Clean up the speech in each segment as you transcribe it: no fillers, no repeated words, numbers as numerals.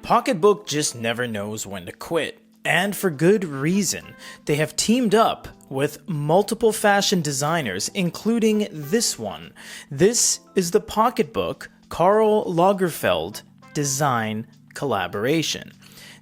Pocketbook just never knows when to quit, and for good reason. They have teamed up with multiple fashion designers, including this one. This is the Pocketbook KARL Lagerfeld design collaboration.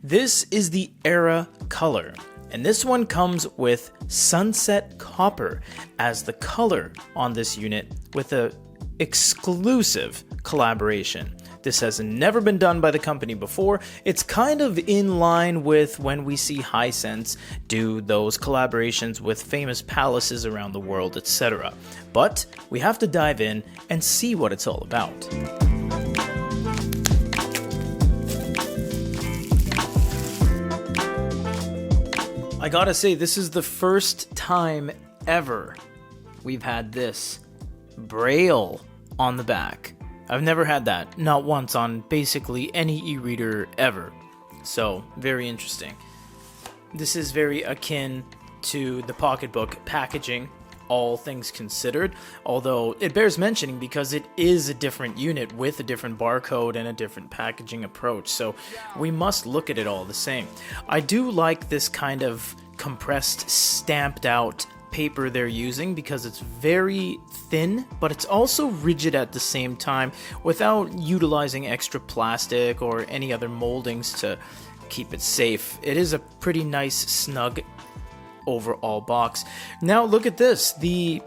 This is the Era color, and this one comes with sunset copper as the color on this unit with a exclusive collaboration. This has never been done by the company before. It's kind of in line with when we see Hisense do those collaborations with famous palaces around the world, etc. But we have to dive in and see what it's all about. I gotta say, this is the first time ever we've had this Braille on the back. I've never had that, not once, on basically any e-reader ever. So, very interesting. This is very akin to the Pocketbook packaging, all things considered, although it bears mentioning because it is a different unit with a different barcode and a different packaging approach, so we must look at it all the same. I do like this kind of compressed, stamped out paper they're using because it's very thin, but it's also rigid at the same time without utilizing extra plastic or any other moldings to keep it safe. It is a pretty nice, snug overall box. Now look at this. The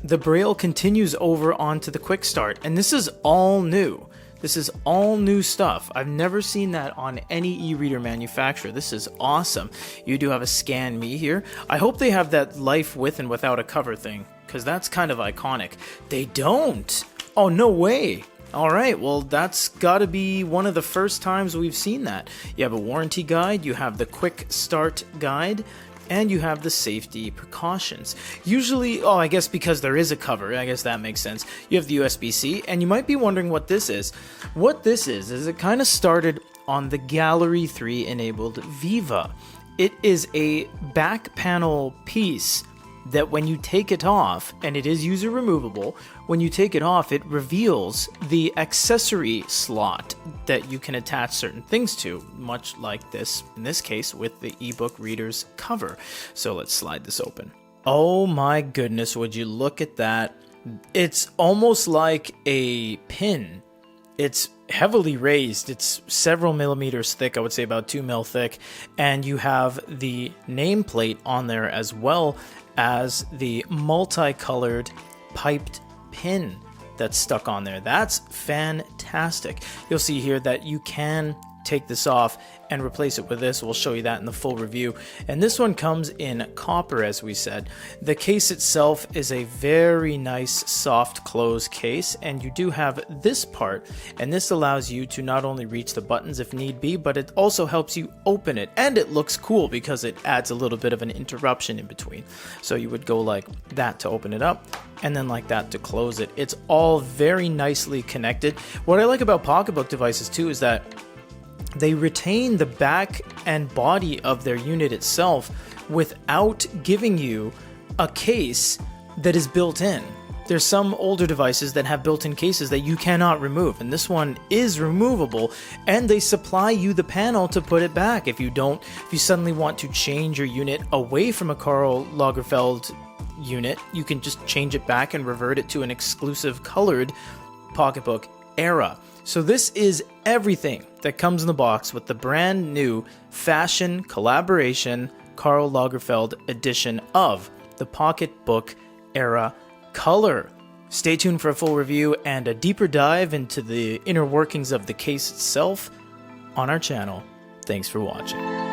Braille continues over onto the Quick Start, and this is all new. This is all new stuff. I've never seen that on any e-reader manufacturer. This is awesome. You do have a Scan Me here. I hope they have that life with and without a cover thing, because that's kind of iconic. They don't. Oh, no way. All right, well, that's got to be one of the first times we've seen that. You have a warranty guide, you have the Quick Start guide, and you have the safety precautions. Usually, oh, I guess because there is a cover, I guess that makes sense. You have the USB-C, and you might be wondering what this is. What this is it kind of started on the Gallery 3 enabled Viva. It is a back panel piece that when you take it off, and it is user removable, when you take it off, it reveals the accessory slot that you can attach certain things to, much like this, in this case, with the ebook reader's cover. So let's slide this open. Oh my goodness, would you look at that? It's almost like a pin. It's heavily raised. It's several millimeters thick, I would say about 2 mil thick, and you have the nameplate on there as well as the multicolored piped pin that's stuck on there. That's fantastic. You'll see here that you can take this off and replace it with this. We'll show you that in the full review. And this one comes in copper, as we said. The case itself is a very nice soft close case, and you do have this part, and this allows you to not only reach the buttons if need be, but it also helps you open it, and it looks cool because it adds a little bit of an interruption in between. So you would go like that to open it up, and then like that to close it. It's all very nicely connected. What I like about Pocketbook devices too is that they retain the back and body of their unit itself without giving you a case that is built in. There's some older devices that have built-in cases that you cannot remove, and this one is removable, and they supply you the panel to put it back. If you suddenly want to change your unit away from a KARL Lagerfeld unit, you can just change it back and revert it to an exclusive colored Pocketbook Era. So this is everything that comes in the box with the brand new fashion collaboration KARL Lagerfeld edition of the Pocketbook Era color. Stay tuned for a full review and a deeper dive into the inner workings of the case itself on our channel. Thanks for watching.